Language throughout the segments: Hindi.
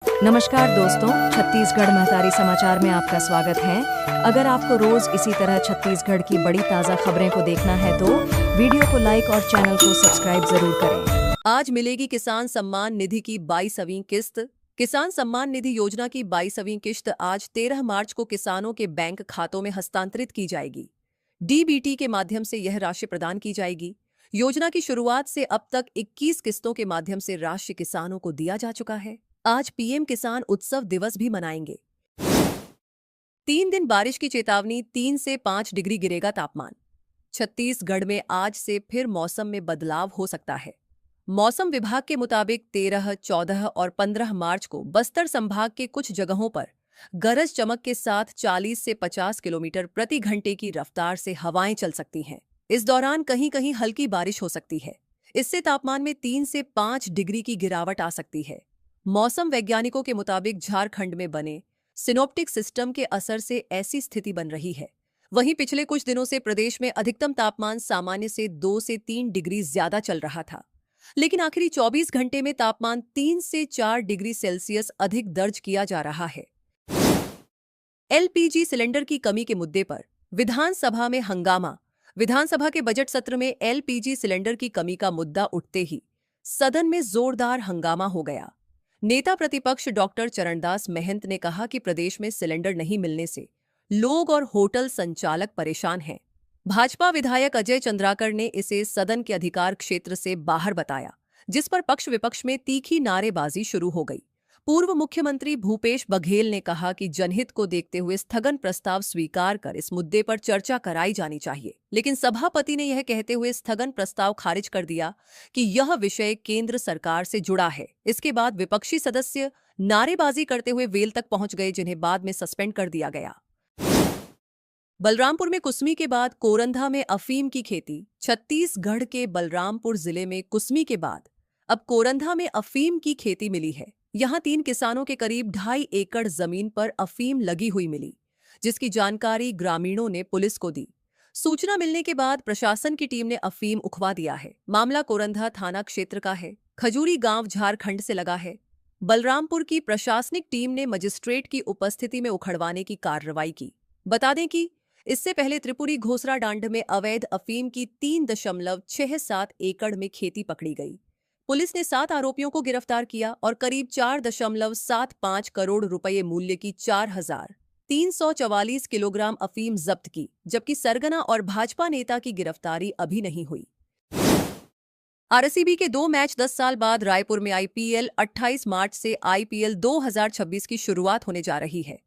नमस्कार दोस्तों, छत्तीसगढ़ महतारी समाचार में आपका स्वागत है। अगर आपको रोज इसी तरह छत्तीसगढ़ की बड़ी ताज़ा खबरें को देखना है तो वीडियो को लाइक और चैनल को सब्सक्राइब जरूर करें। आज मिलेगी किसान सम्मान निधि की 22वीं किस्त। किसान सम्मान निधि योजना की 22वीं किस्त आज 13 मार्च को किसानों के बैंक खातों में हस्तांतरित की जाएगी। डीबीटी के माध्यम से यह राशि प्रदान की जाएगी। योजना की शुरुआत से अब तक 21 किस्तों के माध्यम से राशि किसानों को दिया जा चुका है। आज पीएम किसान उत्सव दिवस भी मनाएंगे। 3 दिन बारिश की चेतावनी, 3 से 5 डिग्री गिरेगा तापमान। छत्तीसगढ़ में आज से फिर मौसम में बदलाव हो सकता है। मौसम विभाग के मुताबिक 13, 14 और 15 मार्च को बस्तर संभाग के कुछ जगहों पर गरज चमक के साथ 40 से 50 किलोमीटर प्रति घंटे की रफ्तार से हवाएं चल सकती हैं। इस दौरान कहीं कहीं हल्की बारिश हो सकती है। इससे तापमान में 3 से 5 डिग्री की गिरावट आ सकती है। मौसम वैज्ञानिकों के मुताबिक झारखंड में बने सिनोप्टिक सिस्टम के असर से ऐसी स्थिति बन रही है। वहीं पिछले कुछ दिनों से प्रदेश में अधिकतम तापमान सामान्य से 2 से 3 डिग्री ज्यादा चल रहा था, लेकिन आखिरी 24 घंटे में तापमान 3 से 4 डिग्री सेल्सियस अधिक दर्ज किया जा रहा है। एलपीजी सिलेंडर की कमी के मुद्दे पर विधानसभा में हंगामा। विधानसभा के बजट सत्र में एलपीजी सिलेंडर की कमी का मुद्दा उठते ही सदन में जोरदार हंगामा हो गया। नेता प्रतिपक्ष डॉक्टर चरणदास महंत ने कहा कि प्रदेश में सिलेंडर नहीं मिलने से लोग और होटल संचालक परेशान हैं। भाजपा विधायक अजय चंद्राकर ने इसे सदन के अधिकार क्षेत्र से बाहर बताया, जिस पर पक्ष विपक्ष में तीखी नारेबाजी शुरू हो गई। पूर्व मुख्यमंत्री भूपेश बघेल ने कहा कि जनहित को देखते हुए स्थगन प्रस्ताव स्वीकार कर इस मुद्दे पर चर्चा कराई जानी चाहिए, लेकिन सभापति ने यह कहते हुए स्थगन प्रस्ताव खारिज कर दिया कि यह विषय केंद्र सरकार से जुड़ा है। इसके बाद विपक्षी सदस्य नारेबाजी करते हुए वेल तक पहुंच गए, जिन्हें बाद में सस्पेंड कर दिया गया। बलरामपुर में कुसमी के बाद कोरंधा में अफीम की खेती। छत्तीसगढ़ के बलरामपुर जिले में कुसमी के बाद अब कोरंधा में अफीम की खेती मिली है। यहां 3 किसानों के करीब 2.5 एकड़ जमीन पर अफीम लगी हुई मिली, जिसकी जानकारी ग्रामीणों ने पुलिस को दी। सूचना मिलने के बाद प्रशासन की टीम ने अफीम उखवा दिया है। मामला कोरंधा थाना क्षेत्र का है। खजूरी गांव झारखंड से लगा है। बलरामपुर की प्रशासनिक टीम ने मजिस्ट्रेट की उपस्थिति में उखड़वाने की कार्रवाई की। बता दें कि इससे पहले त्रिपुरी घोसरा डांड में अवैध अफीम की 3.67 एकड़ में खेती पकड़ी गई। पुलिस ने 7 आरोपियों को गिरफ्तार किया और करीब 4.75 करोड़ रुपए मूल्य की 4,344 किलोग्राम अफीम जब्त की, जबकि सरगना और भाजपा नेता की गिरफ्तारी अभी नहीं हुई। आरसीबी के 2 मैच 10 साल बाद रायपुर में आईपीएल 28 मार्च से आईपीएल 2026 की शुरुआत होने जा रही है।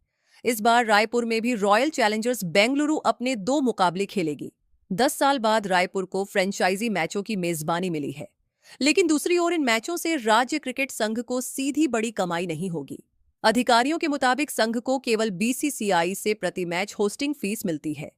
इस बार रायपुर में भी रॉयल चैलेंजर्स बेंगलुरु अपने 2 मुकाबले खेलेगी। 10 साल बाद रायपुर को फ्रेंचाइजी मैचों की मेजबानी मिली है, लेकिन दूसरी ओर इन मैचों से राज्य क्रिकेट संघ को सीधी बड़ी कमाई नहीं होगी। अधिकारियों के मुताबिक संघ को केवल बीसीसीआई से प्रति मैच होस्टिंग फीस मिलती है।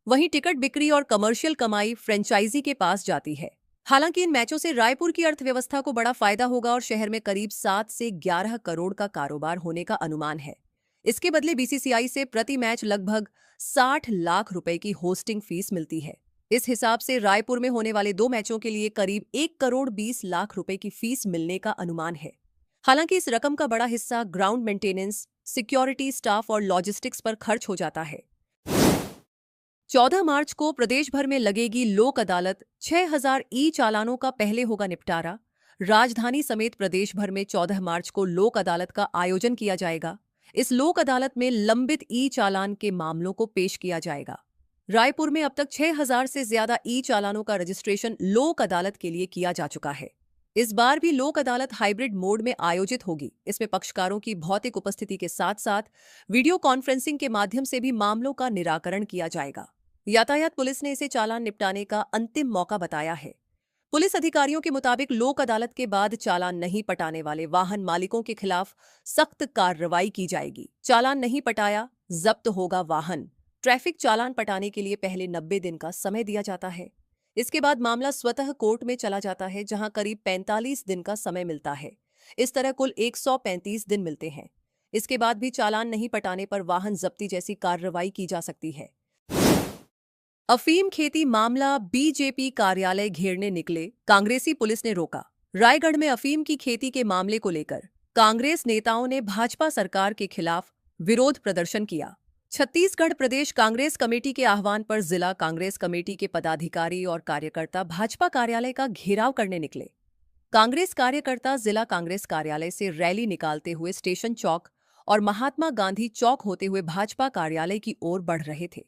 वहीं टिकट बिक्री और कमर्शियल कमाई फ्रेंचाइजी के पास जाती है। हालांकि इन मैचों से रायपुर की अर्थव्यवस्था को बड़ा फायदा होगा और शहर में करीब 7 से 11 करोड़ का कारोबार होने का अनुमान है। इसके बदले बीसीसीआई से प्रति मैच लगभग 60 लाख रुपए की होस्टिंग फीस मिलती है। इस हिसाब से रायपुर में होने वाले 2 मैचों के लिए करीब 1 करोड़ 20 लाख रुपए की फीस मिलने का अनुमान है। हालांकि इस रकम का बड़ा हिस्सा ग्राउंड मेंटेनेंस, सिक्योरिटी स्टाफ और लॉजिस्टिक्स पर खर्च हो जाता है। 14 मार्च को प्रदेश भर में लगेगी लोक अदालत। 6,000 ई चालानों का पहले होगा निपटारा। राजधानी समेत प्रदेश भर में 14 मार्च को लोक अदालत का आयोजन किया जाएगा। इस लोक अदालत में लंबित ई चालान के मामलों को पेश किया जाएगा। रायपुर में अब तक 6,000 से ज्यादा ई चालानों का रजिस्ट्रेशन लोक अदालत के लिए किया जा चुका है। इस बार भी लोक अदालत हाइब्रिड मोड में आयोजित होगी। इसमें पक्षकारों की भौतिक उपस्थिति के साथ साथ वीडियो कॉन्फ्रेंसिंग के माध्यम से भी मामलों का निराकरण किया जाएगा। यातायात पुलिस ने इसे चालान निपटाने का अंतिम मौका बताया है। पुलिस अधिकारियों के मुताबिक लोक अदालत के बाद चालान नहीं पटाने वाले वाहन मालिकों के खिलाफ सख्त कार्रवाई की जाएगी। चालान नहीं पटाया, जब्त होगा वाहन। ट्रैफिक चालान पटाने के लिए पहले 90 दिन का समय दिया जाता है। इसके बाद मामला स्वतः कोर्ट में चला जाता है, जहां करीब 45 दिन का समय मिलता है। इस तरह कुल 135 दिन मिलते हैं। इसके बाद भी चालान नहीं पटाने पर वाहन जब्ती जैसी कार्रवाई की जा सकती है। अफीम खेती मामला, बीजेपी कार्यालय घेरने निकले कांग्रेसी पुलिस ने रोका। रायगढ़ में अफीम की खेती के मामले को लेकर कांग्रेस नेताओं ने भाजपा सरकार के खिलाफ विरोध प्रदर्शन किया। छत्तीसगढ़ प्रदेश कांग्रेस कमेटी के आह्वान पर जिला कांग्रेस कमेटी के पदाधिकारी और कार्यकर्ता भाजपा कार्यालय का घेराव करने निकले। कांग्रेस कार्यकर्ता जिला कांग्रेस कार्यालय से रैली निकालते हुए स्टेशन चौक और महात्मा गांधी चौक होते हुए भाजपा कार्यालय की ओर बढ़ रहे थे।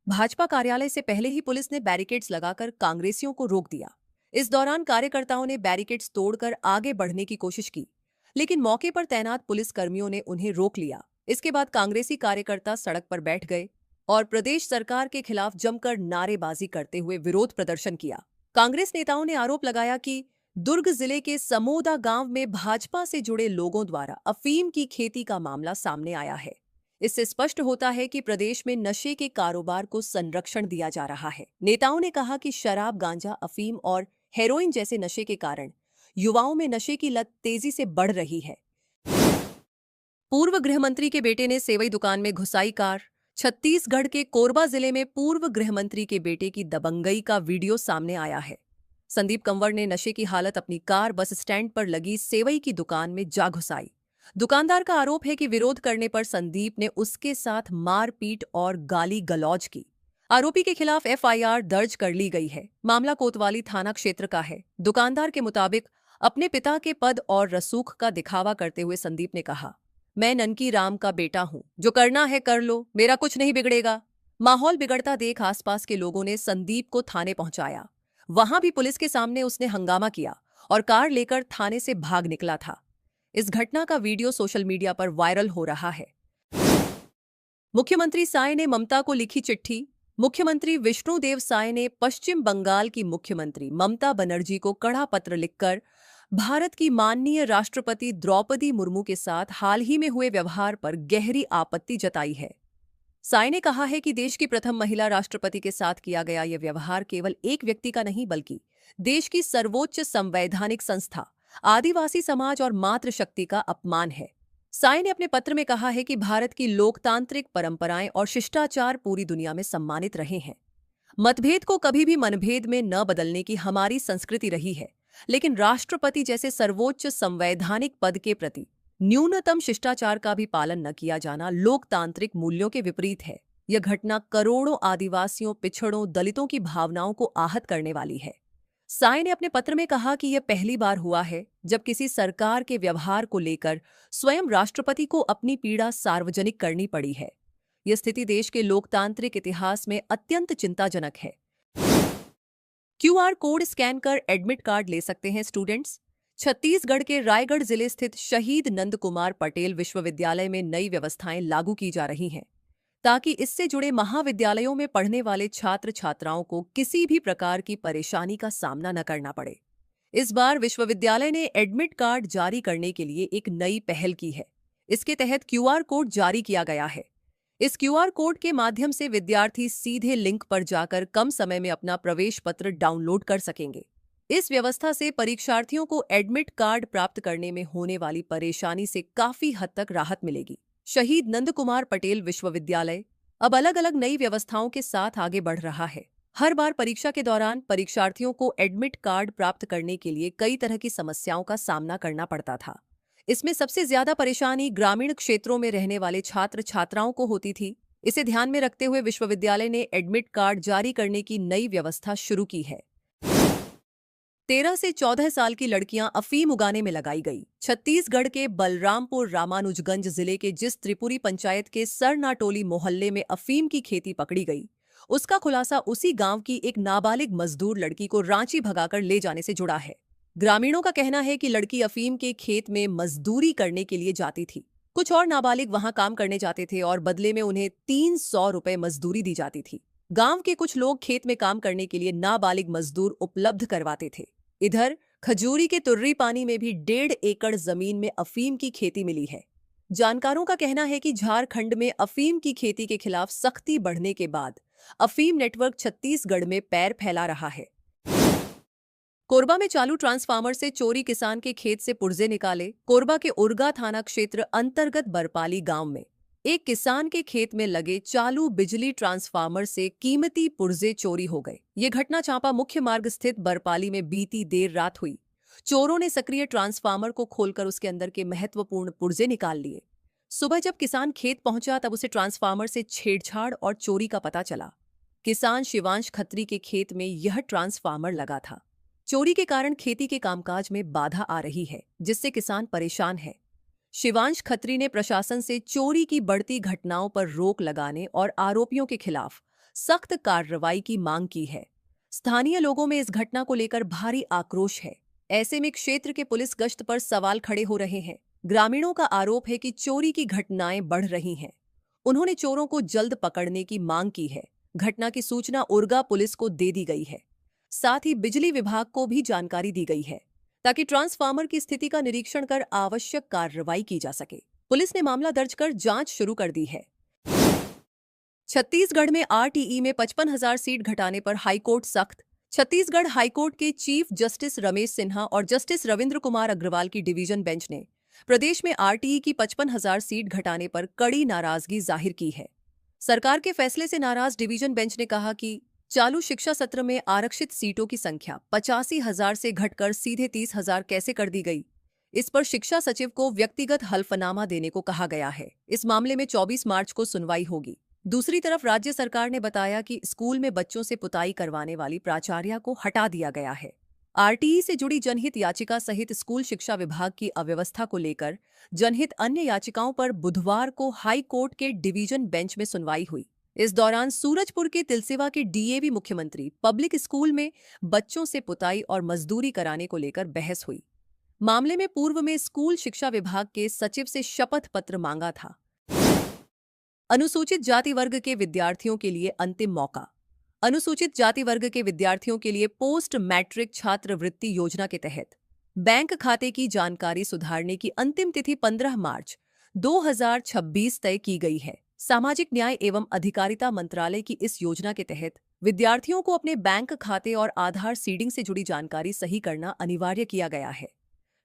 भाजपा कार्यालय से पहले ही पुलिस ने बैरिकेड्स लगाकर कांग्रेसियों को रोक दिया। इस दौरान कार्यकर्ताओं ने बैरिकेड्स तोड़कर आगे बढ़ने की कोशिश की, लेकिन मौके पर तैनात पुलिस कर्मियों ने उन्हें रोक लिया। इसके बाद कांग्रेसी कार्यकर्ता सड़क पर बैठ गए और प्रदेश सरकार के खिलाफ जमकर नारेबाजी करते हुए विरोध प्रदर्शन किया। कांग्रेस नेताओं ने आरोप लगाया कि दुर्ग जिले के समोदा गांव में भाजपा से जुड़े लोगों द्वारा अफीम की खेती का मामला सामने आया है। इससे स्पष्ट होता है कि प्रदेश में नशे के कारोबार को संरक्षण दिया जा रहा है। नेताओं ने कहा कि शराब, गांजा, अफीम और हेरोइन जैसे नशे के कारण युवाओं में नशे की लत तेजी से बढ़ रही है। पूर्व गृह मंत्री के बेटे ने सेवई दुकान में घुसाई कार। छत्तीसगढ़ के कोरबा जिले में पूर्व गृह मंत्री के बेटे की दबंगई का वीडियो सामने आया है। संदीप कंवर ने नशे की हालत अपनी कार बस स्टैंड पर लगी सेवई की दुकान में जा घुसाई। दुकानदार का आरोप है कि विरोध करने पर संदीप ने उसके साथ मारपीट और गाली गलौज की। आरोपी के खिलाफ एफआईआर दर्ज कर ली गई है। मामला कोतवाली थाना क्षेत्र का है। दुकानदार के मुताबिक अपने पिता के पद और रसूख का दिखावा करते हुए संदीप ने कहा, मैं ननकी राम का बेटा हूं, जो करना है कर लो, मेरा कुछ नहीं बिगड़ेगा। माहौल बिगड़ता देख आसपास के लोगों ने संदीप को थाने पहुंचाया। वहां भी पुलिस के सामने उसने हंगामा किया और कार लेकर थाने से भाग निकला था। इस घटना का वीडियो सोशल मीडिया पर वायरल हो रहा है। मुख्यमंत्री साय ने ममता को लिखी चिट्ठी। मुख्यमंत्री विष्णुदेव साय ने पश्चिम बंगाल की मुख्यमंत्री ममता बनर्जी को कड़ा पत्र लिखकर भारत की माननीय राष्ट्रपति द्रौपदी मुर्मू के साथ हाल ही में हुए व्यवहार पर गहरी आपत्ति जताई है। साय ने कहा है कि देश की प्रथम महिला राष्ट्रपति के साथ किया गया यह व्यवहार केवल एक व्यक्ति का नहीं बल्कि देश की सर्वोच्च संवैधानिक संस्था, आदिवासी समाज और मातृशक्ति का अपमान है। साय ने अपने पत्र में कहा है कि भारत की लोकतांत्रिक परंपराएं और शिष्टाचार पूरी दुनिया में सम्मानित रहे हैं। मतभेद को कभी भी मनभेद में न बदलने की हमारी संस्कृति रही है, लेकिन राष्ट्रपति जैसे सर्वोच्च संवैधानिक पद के प्रति न्यूनतम शिष्टाचार का भी पालन न किया जाना लोकतांत्रिक मूल्यों के विपरीत है। यह घटना करोड़ों आदिवासियों, पिछड़ों, दलितों की भावनाओं को आहत करने वाली है। साय ने अपने पत्र में कहा कि यह पहली बार हुआ है जब किसी सरकार के व्यवहार को लेकर स्वयं राष्ट्रपति को अपनी पीड़ा सार्वजनिक करनी पड़ी है। यह स्थिति देश के लोकतांत्रिक इतिहास में अत्यंत चिंताजनक है। क्यूआर कोड स्कैन कर एडमिट कार्ड ले सकते हैं स्टूडेंट्स। छत्तीसगढ़ के रायगढ़ जिले स्थित शहीद नंद कुमार पटेल विश्वविद्यालय में नई व्यवस्थाएं लागू की जा रही हैं, ताकि इससे जुड़े महाविद्यालयों में पढ़ने वाले छात्र छात्राओं को किसी भी प्रकार की परेशानी का सामना न करना पड़े। इस बार विश्वविद्यालय ने एडमिट कार्ड जारी करने के लिए एक नई पहल की है। इसके तहत क्यूआर कोड जारी किया गया है। इस क्यूआर कोड के माध्यम से विद्यार्थी सीधे लिंक पर जाकर कम समय में अपना प्रवेश पत्र डाउनलोड कर सकेंगे। इस व्यवस्था से परीक्षार्थियों को एडमिट कार्ड प्राप्त करने में होने वाली परेशानी से काफी हद तक राहत मिलेगी। शहीद नंद कुमार पटेल विश्वविद्यालय अब अलग अलग नई व्यवस्थाओं के साथ आगे बढ़ रहा है। हर बार परीक्षा के दौरान परीक्षार्थियों को एडमिट कार्ड प्राप्त करने के लिए कई तरह की समस्याओं का सामना करना पड़ता था। इसमें सबसे ज्यादा परेशानी ग्रामीण क्षेत्रों में रहने वाले छात्र छात्राओं को होती थी। इसे ध्यान में रखते हुए विश्वविद्यालय ने एडमिट कार्ड जारी करने की नई व्यवस्था शुरू की है। 13 से 14 साल की लड़कियां अफीम उगाने में लगाई गई। छत्तीसगढ़ के बलरामपुर रामानुजगंज जिले के जिस त्रिपुरी पंचायत के सरनाटोली मोहल्ले में अफीम की खेती पकड़ी गई, उसका खुलासा उसी गांव की एक नाबालिग मजदूर लड़की को रांची भगाकर ले जाने से जुड़ा है। ग्रामीणों का कहना है कि लड़की अफीम के खेत में मजदूरी करने के लिए जाती थी। कुछ और नाबालिग वहां काम करने जाते थे और बदले में उन्हें 300 रुपए मजदूरी दी जाती थी। गांव के कुछ लोग खेत में काम करने के लिए नाबालिग मजदूर उपलब्ध करवाते थे। इधर खजूरी के तुर्री पानी में भी 1.5 एकड़ जमीन में अफीम की खेती मिली है। जानकारों का कहना है कि झारखंड में अफीम की खेती के खिलाफ सख्ती बढ़ने के बाद अफीम नेटवर्क छत्तीसगढ़ में पैर फैला रहा है। कोरबा में चालू ट्रांसफार्मर से चोरी, किसान के खेत से पुर्जे निकाले। कोरबा के उर्गा थाना क्षेत्र अंतर्गत बरपाली गांव में एक किसान के खेत में लगे चालू बिजली ट्रांसफार्मर से कीमती पुर्जे चोरी हो गए। ये घटना चांपा मुख्य मार्ग स्थित बरपाली में बीती देर रात हुई। चोरों ने सक्रिय ट्रांसफार्मर को खोलकर उसके अंदर के महत्वपूर्ण पुर्जे निकाल लिए। सुबह जब किसान खेत पहुंचा तब उसे ट्रांसफार्मर से छेड़छाड़ और चोरी का पता चला। किसान शिवांश खत्री के खेत में यह ट्रांसफार्मर लगा था। चोरी के कारण खेती के कामकाज में बाधा आ रही है, जिससे किसान परेशान है। शिवांश खत्री ने प्रशासन से चोरी की बढ़ती घटनाओं पर रोक लगाने और आरोपियों के खिलाफ सख्त कार्रवाई की मांग की है। स्थानीय लोगों में इस घटना को लेकर भारी आक्रोश है। ऐसे में क्षेत्र के पुलिस गश्त पर सवाल खड़े हो रहे हैं। ग्रामीणों का आरोप है कि चोरी की घटनाएं बढ़ रही हैं। उन्होंने चोरों को जल्द पकड़ने की मांग की है। घटना की सूचना उरगा पुलिस को दे दी गई है। साथ ही बिजली विभाग को भी जानकारी दी गई है, ताकि ट्रांसफार्मर की स्थिति का निरीक्षण कर आवश्यक कार्रवाई की जा सके। पुलिस ने मामला दर्ज कर जांच शुरू कर दी है। छत्तीसगढ़ में आरटीई में 55,000 सीट घटाने पर हाईकोर्ट सख्त। छत्तीसगढ़ हाईकोर्ट के चीफ जस्टिस रमेश सिन्हा और जस्टिस रविंद्र कुमार अग्रवाल की डिवीजन बेंच ने प्रदेश में आरटीई की 55,000 सीट घटाने पर कड़ी नाराजगी जाहिर की है। सरकार के फैसले से नाराज डिवीजन बेंच ने कहा कि चालू शिक्षा सत्र में आरक्षित सीटों की संख्या 85,000 से घटकर सीधे 30,000 कैसे कर दी गई। इस पर शिक्षा सचिव को व्यक्तिगत हल्फनामा देने को कहा गया है। इस मामले में 24 मार्च को सुनवाई होगी। दूसरी तरफ राज्य सरकार ने बताया कि स्कूल में बच्चों से पुताई करवाने वाली प्राचार्या को हटा दिया गया है। आरटीई से जुड़ी जनहित याचिका सहित स्कूल शिक्षा विभाग की अव्यवस्था को लेकर जनहित अन्य याचिकाओं पर बुधवार को हाई कोर्ट के डिवीजन बेंच में सुनवाई हुई। इस दौरान सूरजपुर के तिलसिवा के डीएवी मुख्यमंत्री पब्लिक स्कूल में बच्चों से पुताई और मजदूरी कराने को लेकर बहस हुई। मामले में पूर्व में स्कूल शिक्षा विभाग के सचिव से शपथ पत्र मांगा था। अनुसूचित जाति वर्ग के विद्यार्थियों के लिए अंतिम मौका। अनुसूचित जाति वर्ग के विद्यार्थियों के लिए पोस्ट मैट्रिक छात्रवृत्ति योजना के तहत बैंक खाते की जानकारी सुधारने की अंतिम तिथि 15 मार्च 2026 तय की गई है। सामाजिक न्याय एवं अधिकारिता मंत्रालय की इस योजना के तहत विद्यार्थियों को अपने बैंक खाते और आधार सीडिंग से जुड़ी जानकारी सही करना अनिवार्य किया गया है।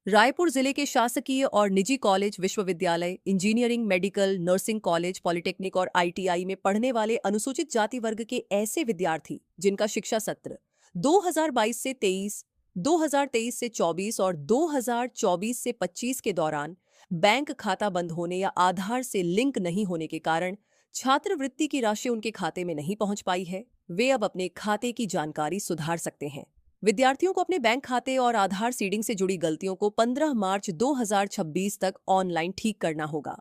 रायपुर जिले के शासकीय और निजी कॉलेज, विश्वविद्यालय, engineering, medical, nursing college, polytechnic और आईटीआई में पढ़ने वाले अनुसूचित जाति वर्ग के ऐसे विद्यार्थी जिनका शिक्षा सत्र 2022 से 23, 2023 से 24 और 2024 से 25 के दौरान बैंक खाता बंद होने या आधार से लिंक नहीं होने के कारण छात्रवृत्ति की राशि उनके खाते में नहीं पहुंच पाई है, वे अब अपने खाते की जानकारी सुधार सकते हैं। विद्यार्थियों को अपने बैंक खाते और आधार सीडिंग से जुड़ी गलतियों को 15 मार्च 2026 तक ऑनलाइन ठीक करना होगा।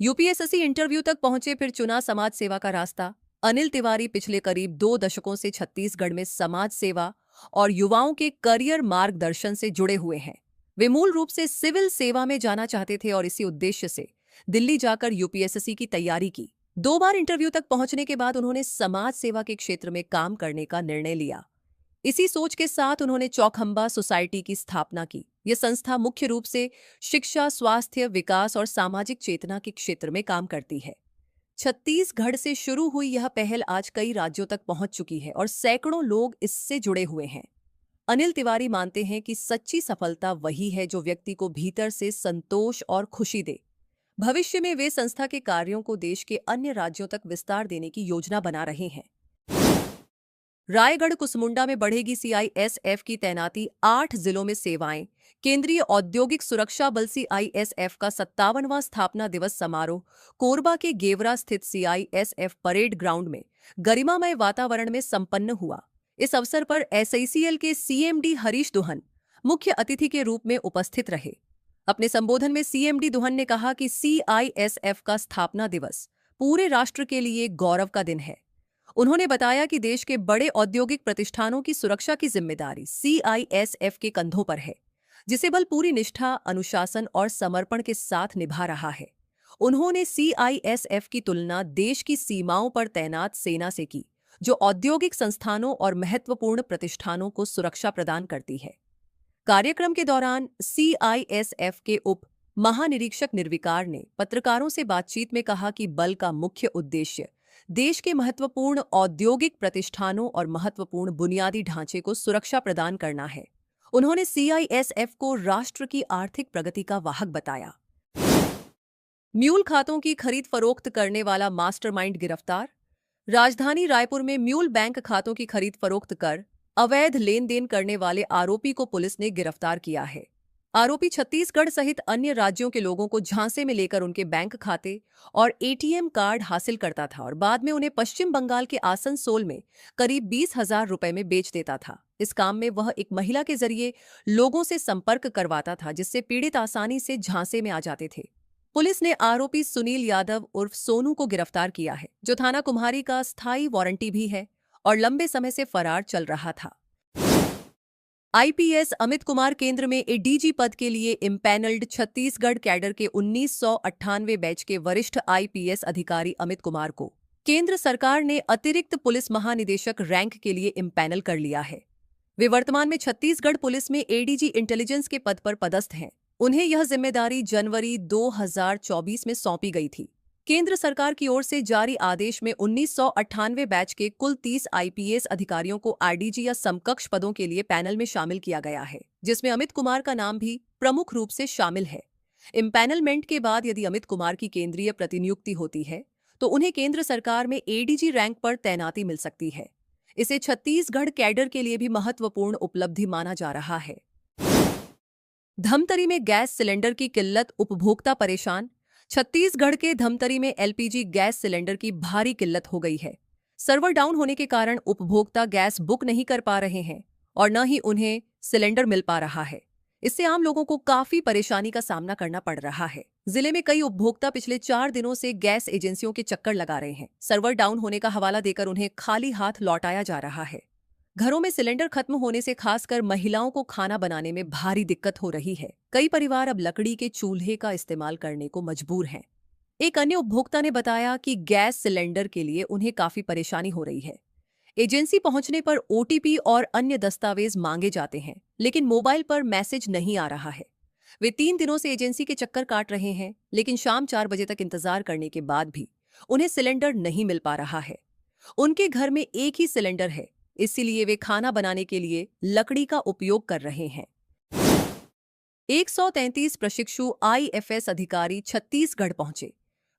यूपीएससी इंटरव्यू तक पहुंचे फिर चुना समाज सेवा का रास्ता। अनिल तिवारी पिछले करीब 2 दशकों से छत्तीसगढ़ में समाज सेवा और युवाओं के करियर मार्गदर्शन से जुड़े हुए हैं। वे मूल रूप से सिविल सेवा में जाना चाहते थे और इसी उद्देश्य से दिल्ली जाकर यूपीएससी की तैयारी की। 2 बार इंटरव्यू तक पहुंचने के बाद उन्होंने समाज सेवा के क्षेत्र में काम करने का निर्णय लिया। इसी सोच के साथ उन्होंने चौखंबा सोसाइटी की स्थापना की। यह संस्था मुख्य रूप से शिक्षा, स्वास्थ्य, विकास और सामाजिक चेतना के क्षेत्र में काम करती है। छत्तीसगढ़ से शुरू हुई यह पहल आज कई राज्यों तक पहुंच चुकी है और सैकड़ों लोग इससे जुड़े हुए हैं। अनिल तिवारी मानते हैं कि सच्ची सफलता वही है जो व्यक्ति को भीतर से संतोष और खुशी दे। भविष्य में वे संस्था के कार्यों को देश के अन्य राज्यों तक विस्तार देने की योजना बना रहे हैं। रायगढ़ कुसमुंडा में बढ़ेगी सीआईएसएफ की तैनाती, 8 जिलों में सेवाएं। केंद्रीय औद्योगिक सुरक्षा बल सीआईएसएफ का 57वां स्थापना दिवस समारोह कोरबा के गेवरा स्थित सीआईएसएफ परेड ग्राउंड में गरिमामय वातावरण में संपन्न हुआ। इस अवसर पर एसआईसीएल के सीएमडी हरीश दुहन मुख्य अतिथि के रूप में उपस्थित रहे। अपने संबोधन में सीएमडी दुहन ने कहा कि सीआईएसएफ का स्थापना दिवस पूरे राष्ट्र के लिए गौरव का दिन है। उन्होंने बताया कि देश के बड़े औद्योगिक प्रतिष्ठानों की सुरक्षा की जिम्मेदारी सीआईएसएफ के कंधों पर है, जिसे बल पूरी निष्ठा, अनुशासन और समर्पण के साथ निभा रहा है। उन्होंने सीआईएसएफ की तुलना देश की सीमाओं पर तैनात सेना से की, जो औद्योगिक संस्थानों और महत्वपूर्ण प्रतिष्ठानों को सुरक्षा प्रदान करती है। कार्यक्रम के दौरान सीआईएसएफ के उप महानिरीक्षक निर्विकार ने पत्रकारों से बातचीत में कहा कि बल का मुख्य उद्देश्य देश के महत्वपूर्ण औद्योगिक प्रतिष्ठानों और महत्वपूर्ण बुनियादी ढांचे को सुरक्षा प्रदान करना है। उन्होंने सीआईएसएफ को राष्ट्र की आर्थिक प्रगति का वाहक बताया। म्यूल खातों की खरीद फरोख्त करने वाला मास्टरमाइंड गिरफ्तार। राजधानी रायपुर में म्यूल बैंक खातों की खरीद फरोख्त कर अवैध लेन देन करने वाले आरोपी को पुलिस ने गिरफ्तार किया है। आरोपी छत्तीसगढ़ सहित अन्य राज्यों के लोगों को झांसे में लेकर उनके बैंक खाते और एटीएम कार्ड हासिल करता था और बाद में उन्हें पश्चिम बंगाल के आसनसोल में करीब 20,000 रुपए में बेच देता था। इस काम में वह एक महिला के जरिए लोगों से संपर्क करवाता था, जिससे पीड़ित आसानी से झांसे में आ जाते थे। पुलिस ने आरोपी सुनील यादव उर्फ सोनू को गिरफ्तार किया है, जो थाना कुम्हारी का स्थायी वारंटी भी है और लंबे समय से फरार चल रहा था। आईपीएस अमित कुमार केंद्र में एडीजी पद के लिए इम्पैनल्ड छत्तीसगढ़ कैडर के 1998 बैच के वरिष्ठ आईपीएस अधिकारी अमित कुमार को केंद्र सरकार ने अतिरिक्त पुलिस महानिदेशक रैंक के लिए इम्पैनल कर लिया है। वे वर्तमान में छत्तीसगढ़ पुलिस में एडीजी इंटेलिजेंस के पद पर पदस्थ हैं। उन्हें यह जिम्मेदारी जनवरी 2024 में सौंपी गई थी। केंद्र सरकार की ओर से जारी आदेश में 1998 बैच के कुल 30 आईपीएस अधिकारियों को आईडीजी या समकक्ष पदों के लिए पैनल में शामिल किया गया है, जिसमें अमित कुमार का नाम भी प्रमुख रूप से शामिल है। इम्पैनलमेंट के बाद यदि अमित कुमार की केंद्रीय प्रतिनियुक्ति होती है तो उन्हें केंद्र सरकार में एडीजी रैंक पर तैनाती मिल सकती है। इसे छत्तीसगढ़ कैडर के लिए भी महत्वपूर्ण उपलब्धि माना जा रहा है। धमतरी में गैस सिलेंडर की किल्लत, उपभोक्ता परेशान। छत्तीसगढ़ के धमतरी में एलपीजी गैस सिलेंडर की भारी किल्लत हो गई है। सर्वर डाउन होने के कारण उपभोक्ता गैस बुक नहीं कर पा रहे हैं और न ही उन्हें सिलेंडर मिल पा रहा है। इससे आम लोगों को काफी परेशानी का सामना करना पड़ रहा है। जिले में कई उपभोक्ता पिछले 4 दिनों से गैस एजेंसियों के चक्कर लगा रहे हैं। सर्वर डाउन होने का हवाला देकर उन्हें खाली हाथ लौटाया जा रहा है। घरों में सिलेंडर खत्म होने से खासकर महिलाओं को खाना बनाने में भारी दिक्कत हो रही है। कई परिवार अब लकड़ी के चूल्हे का इस्तेमाल करने को मजबूर हैं। एक अन्य उपभोक्ता ने बताया कि गैस सिलेंडर के लिए उन्हें काफी परेशानी हो रही है। एजेंसी पहुंचने पर ओटीपी और अन्य दस्तावेज मांगे जाते हैं, लेकिन मोबाइल पर मैसेज नहीं आ रहा है। वे 3 दिनों से एजेंसी के चक्कर काट रहे हैं, लेकिन शाम 4 बजे तक इंतजार करने के बाद भी उन्हें सिलेंडर नहीं मिल पा रहा है। उनके घर में एक ही सिलेंडर है, इसीलिए वे खाना बनाने के लिए लकड़ी का उपयोग कर रहे हैं। 133 प्रशिक्षु आईएफएस अधिकारी छत्तीसगढ़ पहुंचे।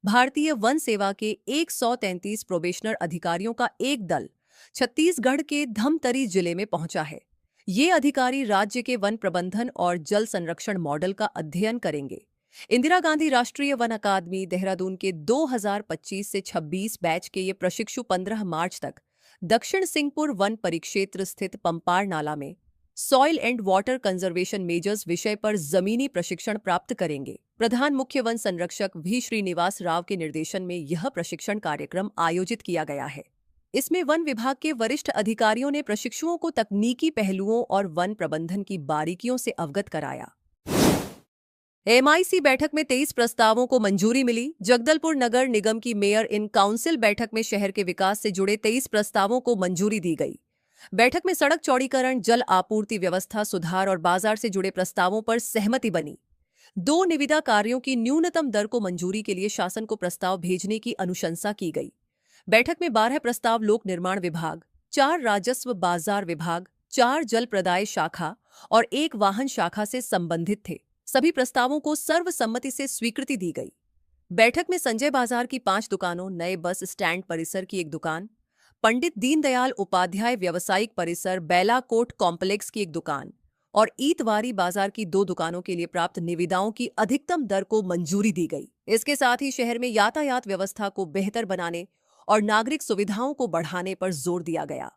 भारतीय वन सेवा के 133 प्रोबेशनर अधिकारियों का एक दल छत्तीसगढ़ के धमतरी जिले में पहुंचा है। ये अधिकारी राज्य के वन प्रबंधन और जल संरक्षण मॉडल का अध्ययन करेंगे। इंदिरा गांधी राष्ट्रीय वन अकादमी, देहरादून के 2025 से 26 बैच के ये प्रशिक्षु 15 मार्च तक दक्षिण सिंहपुर वन परिक्षेत्र स्थित पंपार नाला में soil and water conservation measures विषय पर जमीनी प्रशिक्षण प्राप्त करेंगे। प्रधान मुख्य वन संरक्षक वी श्रीनिवास राव के निर्देशन में यह प्रशिक्षण कार्यक्रम आयोजित किया गया है। इसमें वन विभाग के वरिष्ठ अधिकारियों ने प्रशिक्षुओं को तकनीकी पहलुओं और वन प्रबंधन की बारीकियों से अवगत कराया। एमआईसी बैठक में 23 प्रस्तावों को मंजूरी मिली। जगदलपुर नगर निगम की मेयर इन काउंसिल बैठक में शहर के विकास से जुड़े 23 प्रस्तावों को मंजूरी दी गई। बैठक में सड़क चौड़ीकरण, जल आपूर्ति व्यवस्था सुधार और बाजार से जुड़े प्रस्तावों पर सहमति बनी। 2 निविदा कार्यों की न्यूनतम दर को मंजूरी के लिए शासन को प्रस्ताव भेजने की अनुशंसा की गई। बैठक में 12 प्रस्ताव लोक निर्माण विभाग, 4 राजस्व बाजार विभाग, 4 जल प्रदाय शाखा और 1 वाहन शाखा से संबंधित थे। सभी प्रस्तावों को सर्वसम्मति से स्वीकृति दी गई। बैठक में संजय बाजार की 5 दुकानों, नए बस स्टैंड परिसर की 1 दुकान, पंडित दीनदयाल उपाध्याय व्यावसायिक परिसर बेलाकोट कॉम्प्लेक्स की 1 दुकान और ईतवारी बाजार की 2 दुकानों के लिए प्राप्त निविदाओं की अधिकतम दर को मंजूरी दी गई। इसके साथ ही शहर में यातायात व्यवस्था को बेहतर बनाने और नागरिक सुविधाओं को बढ़ाने पर जोर दिया गया।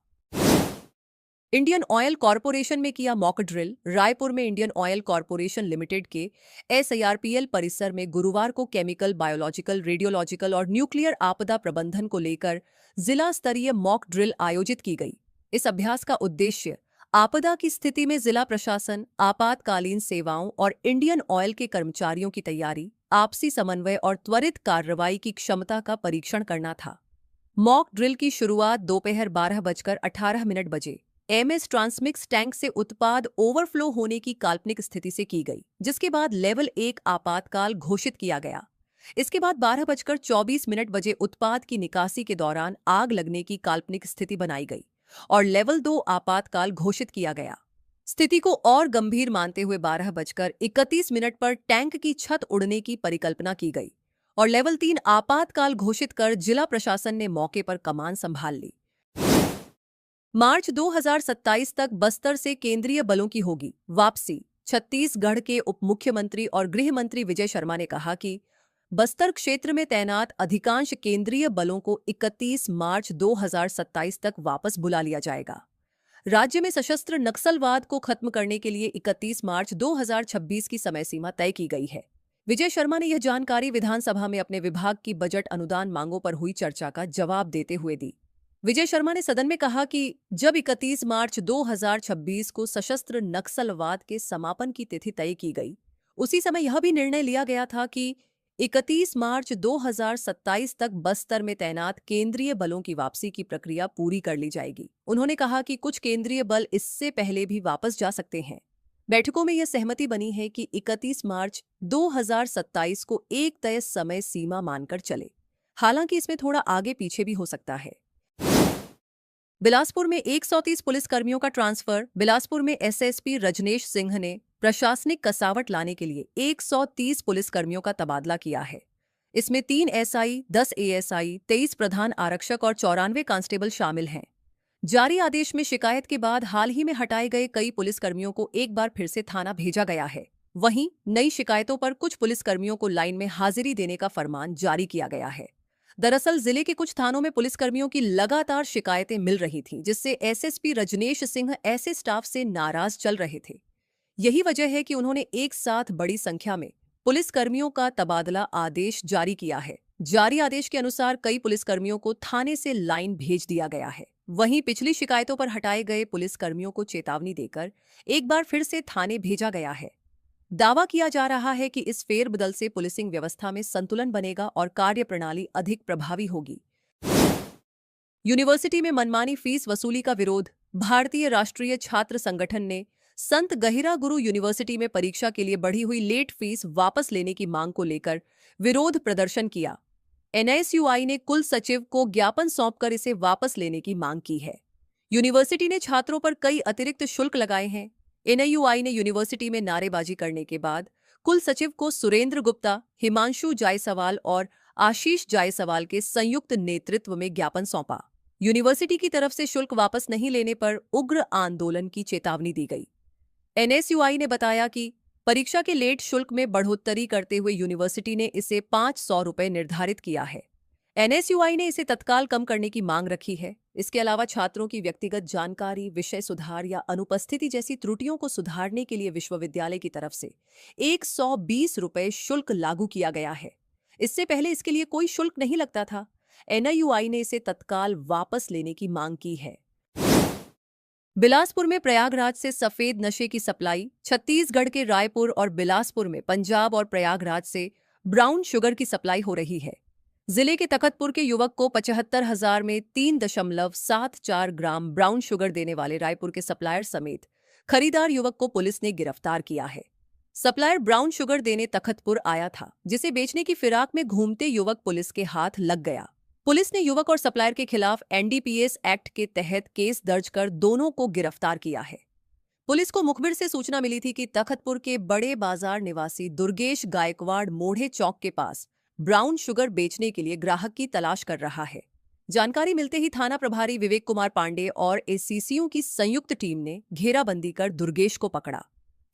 इंडियन ऑयल कॉरपोरेशन में किया मॉक ड्रिल। रायपुर में इंडियन ऑयल कॉरपोरेशन लिमिटेड के एसआईआरपीएल परिसर में गुरुवार को केमिकल, बायोलॉजिकल, रेडियोलॉजिकल और न्यूक्लियर आपदा प्रबंधन को लेकर जिला स्तरीय मॉक ड्रिल आयोजित की गई। इस अभ्यास का उद्देश्य आपदा की स्थिति में जिला प्रशासन, आपातकालीन सेवाओं और इंडियन ऑयल के कर्मचारियों की तैयारी, आपसी समन्वय और त्वरित कार्रवाई की क्षमता का परीक्षण करना था। मॉक ड्रिल की शुरुआत दोपहर 12:18 बजे एमएस ट्रांसमिक्स टैंक से उत्पाद ओवरफ्लो होने की काल्पनिक स्थिति से की गई, जिसके बाद लेवल 1 आपातकाल घोषित किया गया। इसके बाद 12:24 बजे उत्पाद की निकासी के दौरान आग लगने की काल्पनिक स्थिति बनाई गई और लेवल 2 आपातकाल घोषित किया गया। स्थिति को और गंभीर मानते हुए 12:31 पर टैंक की छत उड़ने की परिकल्पना की गई और लेवल 3 आपातकाल घोषित कर जिला प्रशासन ने मौके पर कमान संभाल ली। मार्च 2027 तक बस्तर से केंद्रीय बलों की होगी वापसी। छत्तीसगढ़ के उप मुख्यमंत्री और गृह मंत्री विजय शर्मा ने कहा कि बस्तर क्षेत्र में तैनात अधिकांश केंद्रीय बलों को 31 मार्च 2027 तक वापस बुला लिया जाएगा। राज्य में सशस्त्र नक्सलवाद को खत्म करने के लिए 31 मार्च 2026 की समय सीमा तय की गई है। विजय शर्मा ने यह जानकारी विधानसभा में अपने विभाग की बजट अनुदान मांगों पर हुई चर्चा का जवाब देते हुए दी। विजय शर्मा ने सदन में कहा कि जब 31 मार्च 2026 को सशस्त्र नक्सलवाद के समापन की तिथि तय की गई, उसी समय यह भी निर्णय लिया गया था कि 31 मार्च 2027 तक बस्तर में तैनात केंद्रीय बलों की वापसी की प्रक्रिया पूरी कर ली जाएगी। उन्होंने कहा कि कुछ केंद्रीय बल इससे पहले भी वापस जा सकते हैं। बैठकों में यह सहमति बनी है कि 31 मार्च 2027 को एक तय समय सीमा मानकर चले। हालांकि इसमें थोड़ा आगे पीछे भी हो सकता है। बिलासपुर में 130 पुलिसकर्मियों का ट्रांसफर। बिलासपुर में एसएसपी रजनेश सिंह ने प्रशासनिक कसावट लाने के लिए 130 पुलिसकर्मियों का तबादला किया है। इसमें 3 एसआई, 10 एएसआई, 23 प्रधान आरक्षक और 94 कांस्टेबल शामिल हैं। जारी आदेश में शिकायत के बाद हाल ही में हटाए गए कई पुलिसकर्मियों को एक बार फिर से थाना भेजा गया है। वहीं नई शिकायतों पर कुछ पुलिसकर्मियों को लाइन में हाजिरी देने का फरमान जारी किया गया है। दरअसल जिले के कुछ थानों में पुलिसकर्मियों की लगातार शिकायतें मिल रही थीं, जिससे एसएसपी रजनेश सिंह ऐसे स्टाफ से नाराज चल रहे थे। यही वजह है कि उन्होंने एक साथ बड़ी संख्या में पुलिसकर्मियों का तबादला आदेश जारी किया है। जारी आदेश के अनुसार कई पुलिसकर्मियों को थाने से लाइन भेज दिया गया है। वहीं पिछली शिकायतों पर हटाए गए पुलिसकर्मियों को चेतावनी देकर एक बार फिर से थाने भेजा गया है। दावा किया जा रहा है कि इस फेरबदल से पुलिसिंग व्यवस्था में संतुलन बनेगा और कार्यप्रणाली अधिक प्रभावी होगी। यूनिवर्सिटी में मनमानी फीस वसूली का विरोध। भारतीय राष्ट्रीय छात्र संगठन ने संत गहिरा गुरु यूनिवर्सिटी में परीक्षा के लिए बढ़ी हुई लेट फीस वापस लेने की मांग को लेकर विरोध प्रदर्शन किया। एनएसयूआई ने कुल सचिव को ज्ञापन सौंपकर इसे वापस लेने की मांग की है। यूनिवर्सिटी ने छात्रों पर कई अतिरिक्त शुल्क लगाए हैं। एनएयूआई ने यूनिवर्सिटी में नारेबाजी करने के बाद कुल सचिव को सुरेंद्र गुप्ता, हिमांशु जायसवाल और आशीष जायसवाल के संयुक्त नेतृत्व में ज्ञापन सौंपा। यूनिवर्सिटी की तरफ से शुल्क वापस नहीं लेने पर उग्र आंदोलन की चेतावनी दी गई। एनएसयूआई ने बताया कि परीक्षा के लेट शुल्क में बढ़ोतरी करते हुए यूनिवर्सिटी ने इसे 500 रुपये निर्धारित किया है। एनएसयूआई ने इसे तत्काल कम करने की मांग रखी है। इसके अलावा छात्रों की व्यक्तिगत जानकारी, विषय सुधार या अनुपस्थिति जैसी त्रुटियों को सुधारने के लिए विश्वविद्यालय की तरफ से 120 रुपये शुल्क लागू किया गया है। इससे पहले इसके लिए कोई शुल्क नहीं लगता था। एनएयूआई ने इसे तत्काल वापस लेने की मांग की है। बिलासपुर में प्रयागराज से सफेद नशे की सप्लाई। छत्तीसगढ़ के रायपुर और बिलासपुर में पंजाब और प्रयागराज से ब्राउन शुगर की सप्लाई हो रही है। जिले के तखतपुर के युवक को 75,000 में 3.74 ग्राम ब्राउन शुगर देने वाले रायपुर के सप्लायर समेत खरीदार युवक को पुलिस ने गिरफ्तार किया है। सप्लायर ब्राउन शुगर देने तखतपुर आया था, जिसे बेचने की फिराक में घूमते युवक पुलिस के हाथ लग गया। पुलिस ने युवक और सप्लायर के खिलाफ एनडीपीएस एक्ट के तहत केस दर्ज कर दोनों को गिरफ्तार किया है। पुलिस को मुखबिर से सूचना मिली थी कि तखतपुर के बड़े बाजार निवासी दुर्गेश गायकवाड़ मोढ़े चौक के पास ब्राउन शुगर बेचने के लिए ग्राहक की तलाश कर रहा है। जानकारी मिलते ही थाना प्रभारी विवेक कुमार पांडे और एसीसीओ की संयुक्त टीम ने घेराबंदी कर दुर्गेश को पकड़ा।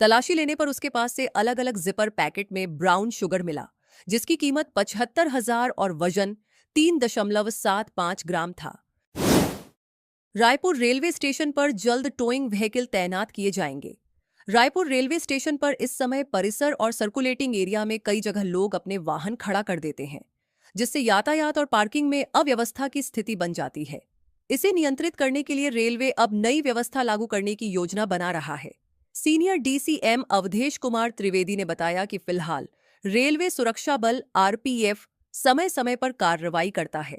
तलाशी लेने पर उसके पास से अलग अलग जिपर पैकेट में ब्राउन शुगर मिला, जिसकी कीमत 75,000 और वजन 3.75 ग्राम था। रायपुर रेलवे स्टेशन पर जल्द टोइंग व्हीकल तैनात किए जाएंगे। रायपुर रेलवे स्टेशन पर इस समय परिसर और सर्कुलेटिंग एरिया में कई जगह लोग अपने वाहन खड़ा कर देते हैं, जिससे यातायात और पार्किंग में अव्यवस्था की स्थिति बन जाती है। इसे नियंत्रित करने के लिए रेलवे अब नई व्यवस्था लागू करने की योजना बना रहा है। सीनियर डीसीएम अवधेश कुमार त्रिवेदी ने बताया कि फिलहाल रेलवे सुरक्षा बल आरपीएफ समय समय पर कार्रवाई करता है।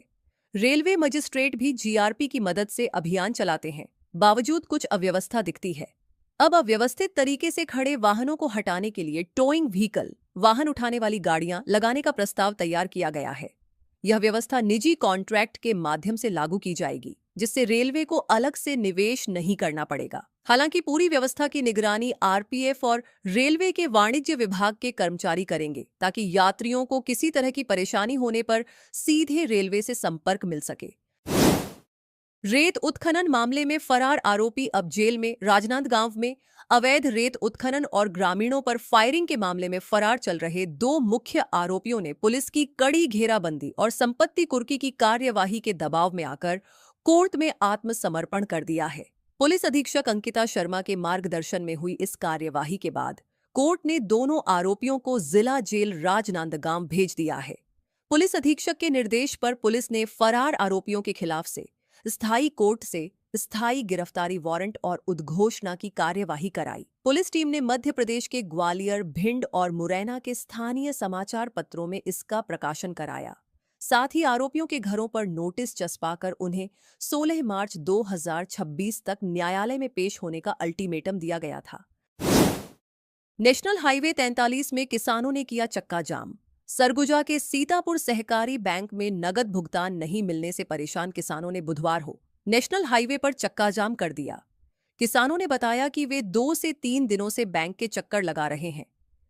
रेलवे मजिस्ट्रेट भी जीआरपी की मदद से अभियान चलाते हैं। बावजूद कुछ अव्यवस्था दिखती है। अब अव्यवस्थित तरीके से खड़े वाहनों को हटाने के लिए टोइंग व्हीकल, वाहन उठाने वाली गाड़ियां लगाने का प्रस्ताव तैयार किया गया है। यह व्यवस्था निजी कॉन्ट्रैक्ट के माध्यम से लागू की जाएगी, जिससे रेलवे को अलग से निवेश नहीं करना पड़ेगा। हालांकि पूरी व्यवस्था की निगरानी आरपीएफ और रेलवे के वाणिज्य विभाग के कर्मचारी करेंगे, ताकि यात्रियों को किसी तरह की परेशानी होने पर सीधे रेलवे से संपर्क मिल सके। रेत उत्खनन मामले में फरार आरोपी अब जेल में। राजनांदगांव में अवैध रेत उत्खनन और ग्रामीणों पर फायरिंग के मामले में फरार चल रहे दो मुख्य आरोपियों ने पुलिस की कड़ी घेराबंदी और संपत्ति कुर्की की कार्यवाही के दबाव में आकर कोर्ट में आत्मसमर्पण कर दिया है। पुलिस अधीक्षक अंकिता शर्मा के मार्गदर्शन में हुई इस कार्यवाही के बाद कोर्ट ने दोनों आरोपियों को जिला जेल राजनांदगांव भेज दिया है। पुलिस अधीक्षक के निर्देश पर पुलिस ने फरार आरोपियों के खिलाफ से स्थायी कोर्ट से स्थायी गिरफ्तारी वारंट और उद्घोषणा की कार्यवाही कराई। पुलिस टीम ने मध्य प्रदेश के ग्वालियर, भिंड और मुरैना के स्थानीय समाचार पत्रों में इसका प्रकाशन कराया। साथ ही आरोपियों के घरों पर नोटिस चस्पाकर उन्हें 16 मार्च 2026 तक न्यायालय में पेश होने का अल्टीमेटम दिया गया था। नेशनल हाईवे 43 में किसानों ने किया चक्का जाम। सरगुजा के सीतापुर सहकारी बैंक में नगद भुगतान नहीं मिलने से परेशान किसानों ने बुधवार को नेशनल हाईवे पर चक्का जाम कर दिया। किसानों ने बताया कि वे 2 से 3 दिनों से बैंक के चक्कर लगा रहे हैं,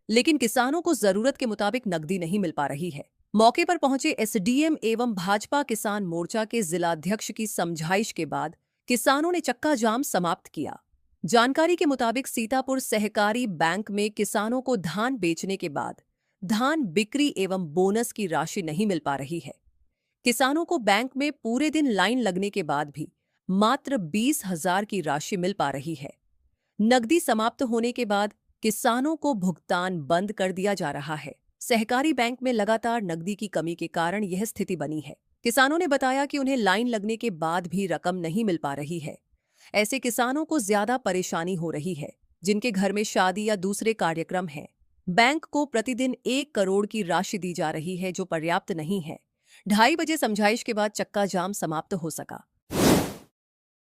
लेकिन किसानों को जरूरत के मुताबिक नकदी नहीं मिल पा रही है। मौके पर पहुंचे एसडीएम एवं भाजपा किसान मोर्चा के जिलाध्यक्ष की समझाइश के बाद किसानों ने चक्का जाम समाप्त किया। जानकारी के मुताबिक सीतापुर सहकारी बैंक में किसानों को धान बेचने के बाद धान बिक्री एवं बोनस की राशि नहीं मिल पा रही है। किसानों को बैंक में पूरे दिन लाइन लगने के बाद भी मात्र 20,000 की राशि मिल पा रही है। नकदी समाप्त होने के बाद किसानों को भुगतान बंद कर दिया जा रहा है। सहकारी बैंक में लगातार नकदी की कमी के कारण यह स्थिति बनी है। किसानों ने बताया कि उन्हें लाइन लगने के बाद भी रकम नहीं मिल पा रही है। ऐसे किसानों को ज्यादा परेशानी हो रही है जिनके घर में शादी या दूसरे कार्यक्रम हैं। बैंक को प्रतिदिन 1 करोड़ की राशि दी जा रही है जो पर्याप्त नहीं है। 2:30 बजे समझाइश के बाद चक्का जाम समाप्त हो सका।